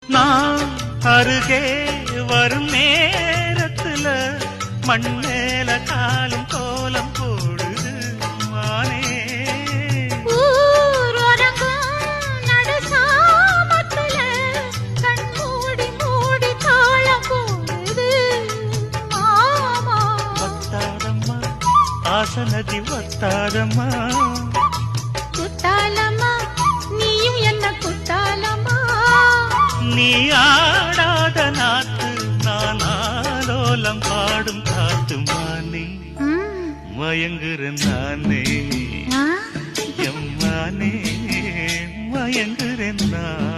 நான் அருகே வரும் நேரத்துல மண்ணேல காலும் கோலம் போடுது மானே. ஆசனதி வத்தாதம்மா குத்தாலம்மா நீயும் என்ன குத்தாலம்மா. நீ ஆடாத நாத்து நான் ஆலோலம் பாடும் காத்து மானே. மயங்குறேன் நானே எம்மானே மயங்குறேன் நான்.